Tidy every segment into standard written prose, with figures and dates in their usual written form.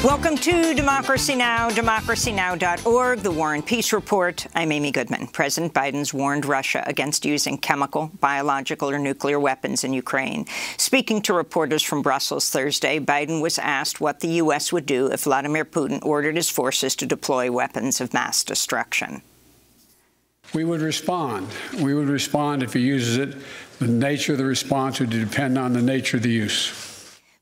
Welcome to Democracy Now!, democracynow.org, the War and Peace Report. I'm Amy Goodman. President Biden's warned Russia against using chemical, biological, or nuclear weapons in Ukraine. Speaking to reporters from Brussels Thursday, Biden was asked what the U.S. would do if Vladimir Putin ordered his forces to deploy weapons of mass destruction. We would respond. We would respond if he uses it. The nature of the response would depend on the nature of the use.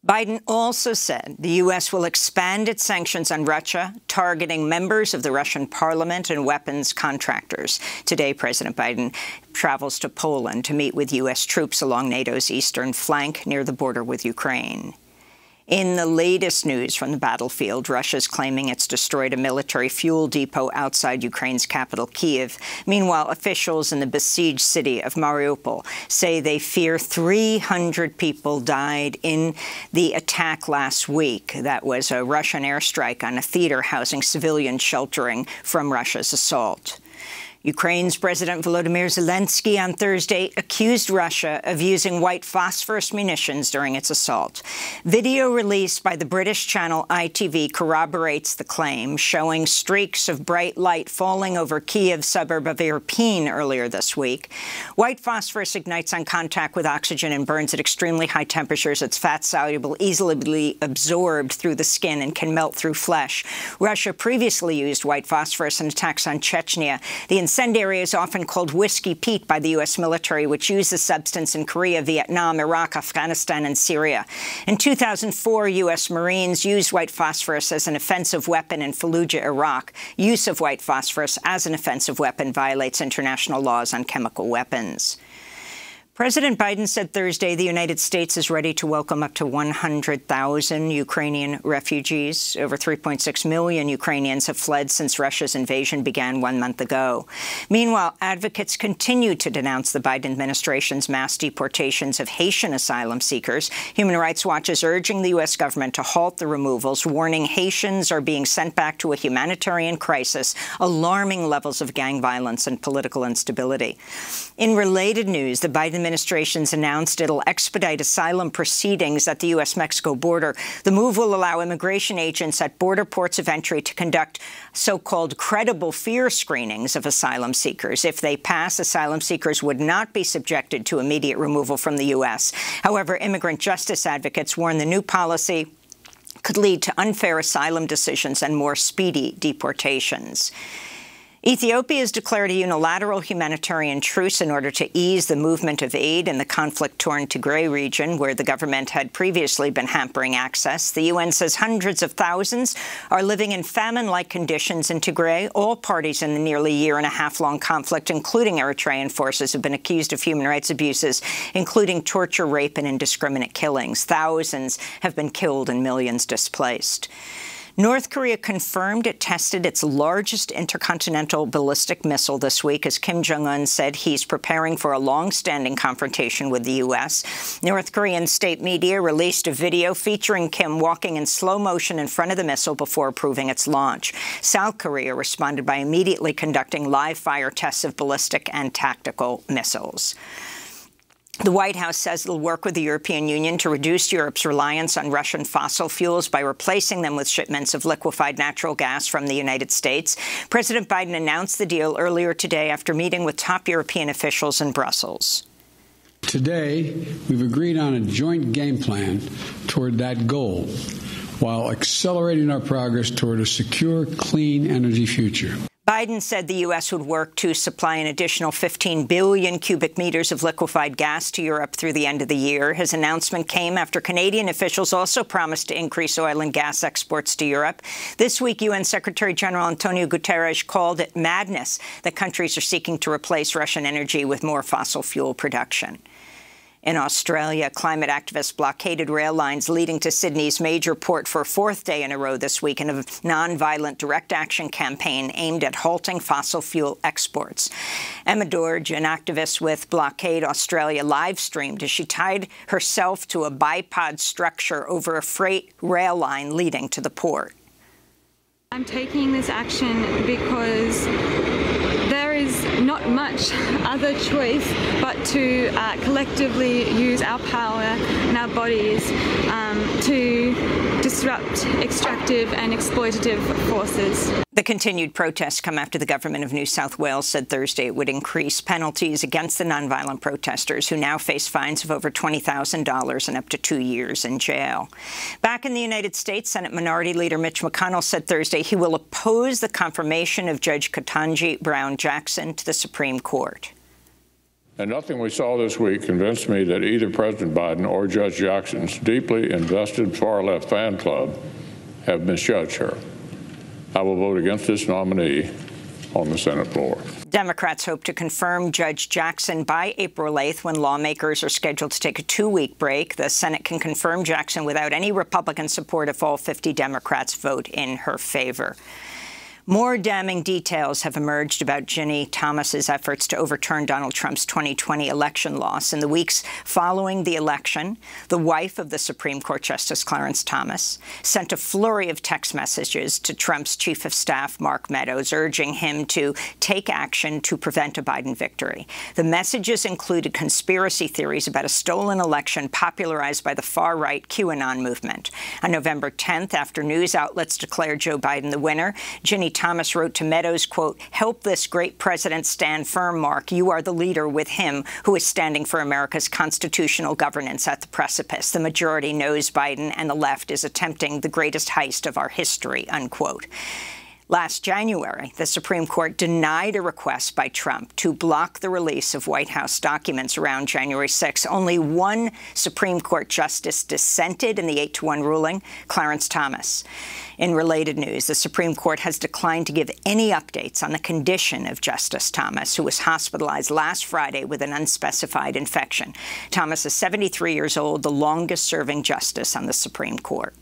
Biden also said the U.S. will expand its sanctions on Russia, targeting members of the Russian parliament and weapons contractors. Today, President Biden travels to Poland to meet with U.S. troops along NATO's eastern flank near the border with Ukraine. In the latest news from the battlefield, Russia's claiming it's destroyed a military fuel depot outside Ukraine's capital, Kyiv. Meanwhile, officials in the besieged city of Mariupol say they fear 300 people died in the attack last week. That was a Russian airstrike on a theater housing civilians sheltering from Russia's assault. Ukraine's President Volodymyr Zelensky on Thursday accused Russia of using white phosphorus munitions during its assault. Video released by the British channel ITV corroborates the claim, showing streaks of bright light falling over Kyiv's suburb of Irpin earlier this week. White phosphorus ignites on contact with oxygen and burns at extremely high temperatures. It's fat-soluble, easily absorbed through the skin, and can melt through flesh. Russia previously used white phosphorus in attacks on Chechnya. The incendiary is often called Whiskey Pete by the U.S. military, which used the substance in Korea, Vietnam, Iraq, Afghanistan, and Syria. In 2004, U.S. Marines used white phosphorus as an offensive weapon in Fallujah, Iraq. Use of white phosphorus as an offensive weapon violates international laws on chemical weapons. President Biden said Thursday the United States is ready to welcome up to 100,000 Ukrainian refugees. Over 3.6 million Ukrainians have fled since Russia's invasion began 1 month ago. Meanwhile, advocates continue to denounce the Biden administration's mass deportations of Haitian asylum seekers. Human Rights Watch is urging the U.S. government to halt the removals, warning Haitians are being sent back to a humanitarian crisis, alarming levels of gang violence and political instability. In related news, the Biden administration's announced it'll expedite asylum proceedings at the U.S.-Mexico border. The move will allow immigration agents at border ports of entry to conduct so-called credible fear screenings of asylum seekers. If they pass, asylum seekers would not be subjected to immediate removal from the U.S. However, immigrant justice advocates warn the new policy could lead to unfair asylum decisions and more speedy deportations. Ethiopia has declared a unilateral humanitarian truce in order to ease the movement of aid in the conflict-torn Tigray region, where the government had previously been hampering access. The UN says hundreds of thousands are living in famine-like conditions in Tigray. All parties in the nearly year-and-a-half-long conflict, including Eritrean forces, have been accused of human rights abuses, including torture, rape, and indiscriminate killings. Thousands have been killed and millions displaced. North Korea confirmed it tested its largest intercontinental ballistic missile this week, as Kim Jong-un said he's preparing for a long-standing confrontation with the U.S. North Korean state media released a video featuring Kim walking in slow motion in front of the missile before approving its launch. South Korea responded by immediately conducting live-fire tests of ballistic and tactical missiles. The White House says it'll work with the European Union to reduce Europe's reliance on Russian fossil fuels by replacing them with shipments of liquefied natural gas from the United States. President Biden announced the deal earlier today after meeting with top European officials in Brussels. Today, we've agreed on a joint game plan toward that goal, while accelerating our progress toward a secure, clean energy future. Biden said the U.S. would work to supply an additional 15 billion cubic meters of liquefied gas to Europe through the end of the year. His announcement came after Canadian officials also promised to increase oil and gas exports to Europe. This week, UN Secretary General Antonio Guterres called it madness that countries are seeking to replace Russian energy with more fossil fuel production. In Australia, climate activists blockaded rail lines leading to Sydney's major port for a fourth day in a row this week in a non-violent direct action campaign aimed at halting fossil fuel exports. Emma Dorge, an activist with Blockade Australia, live-streamed as she tied herself to a bipod structure over a freight rail line leading to the port. I'm taking this action because there is not much other choice but to collectively use our power and our bodies to disrupt extractive and exploitative forces. The continued protests come after the government of New South Wales said Thursday it would increase penalties against the nonviolent protesters, who now face fines of over $20,000 and up to 2 years in jail. Back in the United States, Senate Minority Leader Mitch McConnell said Thursday he will oppose the confirmation of Judge Ketanji Brown Jackson to the Supreme Court. And nothing we saw this week convinced me that either President Biden or Judge Jackson's deeply invested far-left fan club have misjudged her. I will vote against this nominee on the Senate floor. Democrats hope to confirm Judge Jackson by April 8th, when lawmakers are scheduled to take a 2-week break. The Senate can confirm Jackson without any Republican support if all 50 Democrats vote in her favor. More damning details have emerged about Ginny Thomas's efforts to overturn Donald Trump's 2020 election loss. In the weeks following the election, the wife of the Supreme Court Justice Clarence Thomas sent a flurry of text messages to Trump's chief of staff, Mark Meadows, urging him to take action to prevent a Biden victory. The messages included conspiracy theories about a stolen election popularized by the far-right QAnon movement. On November 10th, after news outlets declared Joe Biden the winner, Ginny Thomas wrote to Meadows, quote, "Help this great president stand firm, Mark. You are the leader with him who is standing for America's constitutional governance at the precipice. The majority knows Biden and the left is attempting the greatest heist of our history," unquote. Last January, the Supreme Court denied a request by Trump to block the release of White House documents around January 6. Only one Supreme Court justice dissented in the 8-1 ruling, Clarence Thomas. In related news, the Supreme Court has declined to give any updates on the condition of Justice Thomas, who was hospitalized last Friday with an unspecified infection. Thomas is 73 years old, the longest-serving justice on the Supreme Court.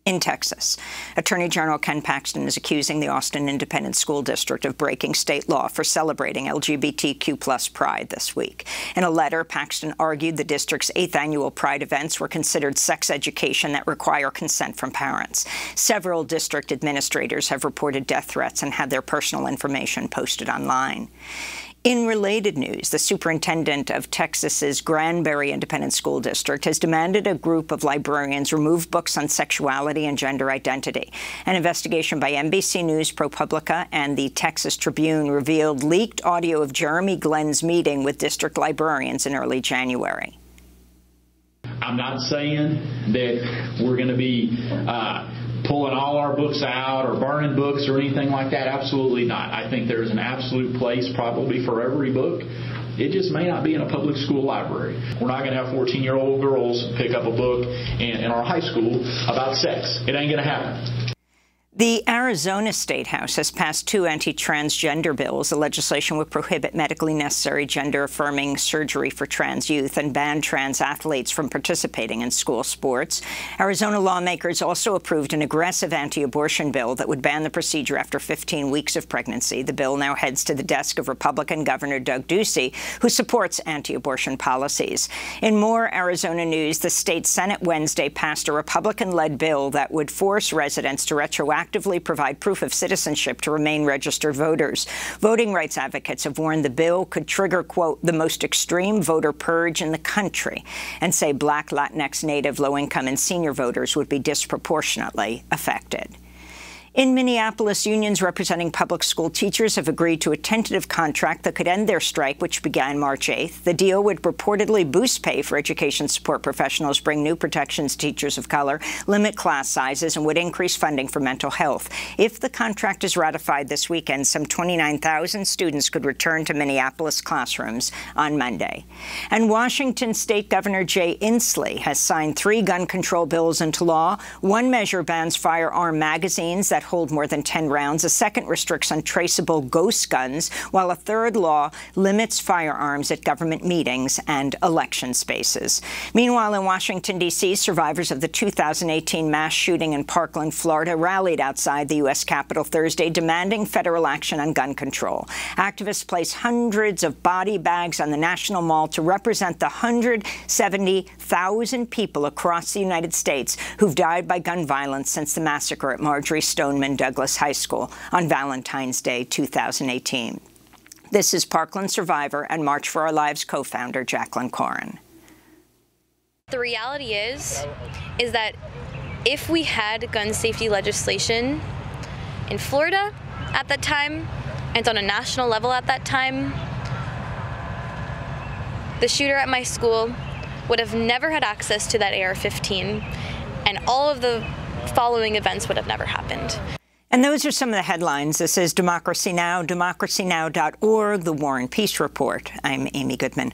In Texas, Attorney General Ken Paxton is accusing the Austin Independent School District of breaking state law for celebrating LGBTQ+ Pride this week. In a letter, Paxton argued the district's 8th annual Pride events were considered sex education that require consent from parents. Several district administrators have reported death threats and had their personal information posted online. In related news, the superintendent of Texas's Granbury Independent School District has demanded a group of librarians remove books on sexuality and gender identity. An investigation by NBC News, ProPublica, and the Texas Tribune revealed leaked audio of Jeremy Glenn's meeting with district librarians in early January. I'm not saying that we're going to be pulling all our books out or burning books or anything like that. Absolutely not. I think there's an absolute place probably for every book. It just may not be in a public school library. We're not going to have 14-year-old girls pick up a book in our high school about sex. It ain't going to happen. The Arizona State House has passed 2 anti-transgender bills. The legislation would prohibit medically necessary gender-affirming surgery for trans youth and ban trans athletes from participating in school sports. Arizona lawmakers also approved an aggressive anti-abortion bill that would ban the procedure after 15 weeks of pregnancy. The bill now heads to the desk of Republican Governor Doug Ducey, who supports anti-abortion policies. In more Arizona news, the state Senate Wednesday passed a Republican-led bill that would force residents to retroactively provide proof of citizenship to remain registered voters. Voting rights advocates have warned the bill could trigger, quote, the most extreme voter purge in the country, and say Black, Latinx, Native, low-income, and senior voters would be disproportionately affected. In Minneapolis, unions representing public school teachers have agreed to a tentative contract that could end their strike, which began March 8th. The deal would reportedly boost pay for education support professionals, bring new protections to teachers of color, limit class sizes, and would increase funding for mental health. If the contract is ratified this weekend, some 29,000 students could return to Minneapolis classrooms on Monday. And Washington State Governor Jay Inslee has signed 3 gun control bills into law. One measure bans firearm magazines that hold more than 10 rounds. A second restricts untraceable ghost guns, while a third law limits firearms at government meetings and election spaces. Meanwhile, in Washington, D.C., survivors of the 2018 mass shooting in Parkland, Florida, rallied outside the U.S. Capitol Thursday, demanding federal action on gun control. Activists placed hundreds of body bags on the National Mall to represent the 170,000 people across the United States who've died by gun violence since the massacre at Marjory Stoneman Douglas High School on Valentine's Day 2018. This is Parkland survivor and March for Our Lives co-founder Jacqueline Corin. The reality is that if we had gun safety legislation in Florida at that time and on a national level at that time, the shooter at my school would have never had access to that AR-15, and all of the following events would have never happened. And those are some of the headlines. This is Democracy Now!, democracynow.org, The War and Peace Report. I'm Amy Goodman.